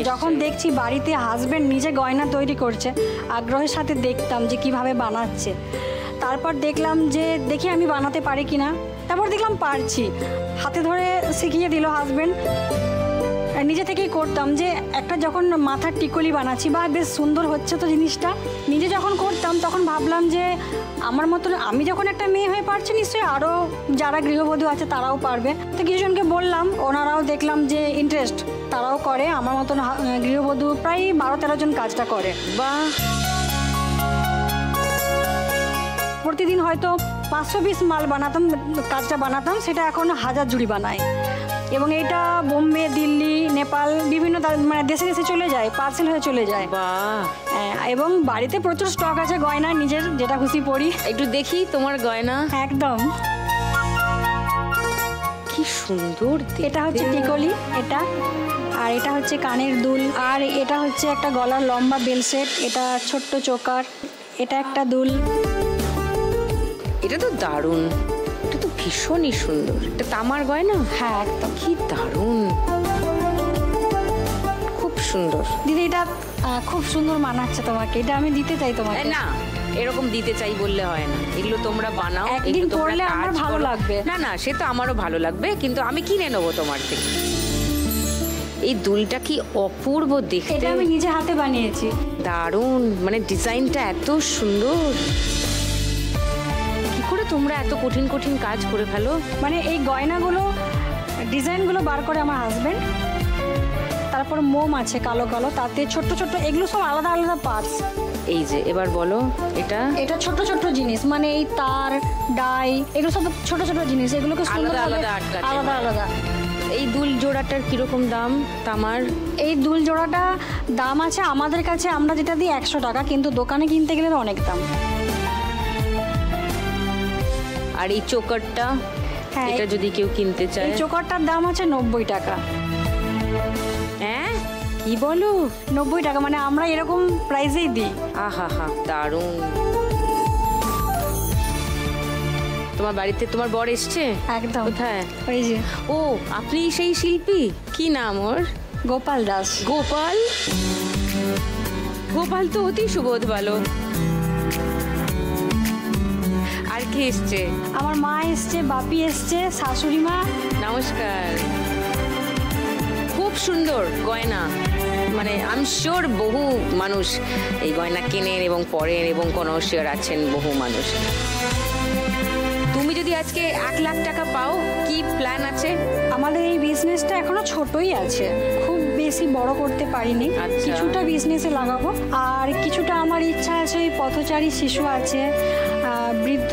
যখন দেখছি বাড়িতে হাজবেন্ড নিজে গয়না তৈরি করছে, আগ্রহের সাথে দেখতাম যে কিভাবে বানাচ্ছে। তারপর দেখলাম যে দেখি আমি বানাতে পারি কিনা, তারপর দেখলাম পারছি, হাতে ধরে শিখিয়ে দিল হাজবেন্ড। নিজে থেকেই করতাম যে একটা যখন মাথার টিকলি বানাচ্ছি বা বেশ সুন্দর হচ্ছে তো জিনিসটা, নিজে যখন করতাম তখন ভাবলাম যে আমার মতো আমি যখন একটা মেয়ে হয়ে পারছি, নিশ্চয়ই আরও যারা গৃহবধূ আছে তারাও পারবে। তো কিছুজনকে বললাম, ওনারাও দেখলাম যে ইন্টারেস্ট, তারাও করে। আমার মতন গৃহবধূ প্রায় 12-13 জন কাজটা করে। বাহ, প্রতিদিন হয়তো 500 পিস মাল বানাতাম, কাজটা বানাতাম, সেটা এখন 1000 জুড়ি বানায়। এবং এটা বোম্বে, দিল্লি, নেপাল বিভিন্ন মানে দেশে দেশে চলে যায়, পার্সেল হয়ে চলে যায়। বাহ, এবং বাড়িতে প্রচুর স্টক আছে গয়না, নিজের যেটা খুশি পরি। একটু দেখি তোমার গয়না। একদম, কি সুন্দর। এটা হচ্ছে টিকলি, এটা, আর এটা হচ্ছে কানের দুল, আর এটা হচ্ছে একটা গলার লম্বা বেল সেট, এটা ছোট্ট চোকার, এটা একটা দুল। এটা তো দারুণ, এটা তো ভীষণই সুন্দর। এটা তামার গয়না? হ্যাঁ একদম। কি দারুণ, খুব সুন্দর। দিদি এটা খুব সুন্দর মানাচ্ছে তোমাকে, এটা আমি দিতে চাই তোমাকে। না, এরকম দিতে চাই বললে হয় না, এগুলো তোমরা বানাও, একদিন পরলে আমার ভালো লাগবে। না না, সে তো আমারও ভালো লাগবে, কিন্তু আমি কিনে নেবো তোমার থেকে। এই দুলটা কি অপূর্ব দেখতে। এটা আমি নিজে হাতে বানিয়েছি। দারুণ, মানে ডিজাইনটা এত সুন্দর। কি করে তোমরা এত কঠিন কঠিন কাজ করে ফেলো? মানে এই গয়নাগুলো ডিজাইনগুলো বার করে আমার হাজবেন্ড। তারপর মোম আছে কালো কালো, তাতে ছোট্ট ছোট্ট, এগুলো সব আলাদা আলাদা পার্টস। এই যে এবার বলো, এটা এটা ছোট্ট ছোট্ট জিনিস, মানে এই তার, ডাই, এগুলো সব ছোট ছোট জিনিস, এগুলোকে সুন্দর আলাদা আলাদা আলাদা। এই দুল জোড়াটার কিরকম দাম তামার? এই দুল জোড়াটা দাম আছে আমাদের কাছে, আমরা যেটা দিই 100 টাকা, কিন্তু দোকানে কিনতে গেলে অনেক দাম। আর এই চোকারটা, হ্যাঁ, এটা যদি কেউ কিনতে চায়? এই চোকারটার দাম আছে 90 টাকা। হ্যাঁ, কি বলো? 90 টাকা, মানে আমরা এরকম প্রাইসেই দিই। আহা হা, দারুণ। তোমার বাড়িতে তোমার বর এসছে? একদম। কোথায়? ওই যে। ও, আপনি সেই শিল্পী? কি নাম ওর? গোপাল দাস। গোপাল? গোপাল তো অতি সুবোধ ভালো। আর কে এসছে? আমার মা এসছে, বাপি এসছে, শাশুড়ি মা। নমস্কার। খুব সুন্দর গয়না, মানে আমি শিওর বহু মানুষ এই গয়না কেনেন এবং পরেন, এবং কনসিয়ার আছেন বহু মানুষ। তুমি যদি আজকে 1 লাখ টাকা পাও, কি প্ল্যান আছে? আমাদের এই বিজনেসটা এখনো ছোটই আছে, খুব বেশি বড় করতে পারিনি। কিছুটা বিজনেসে লাগাবো, আর কিছুটা আমার ইচ্ছা আছে, ওই পথচারী শিশু আছে, বৃদ্ধ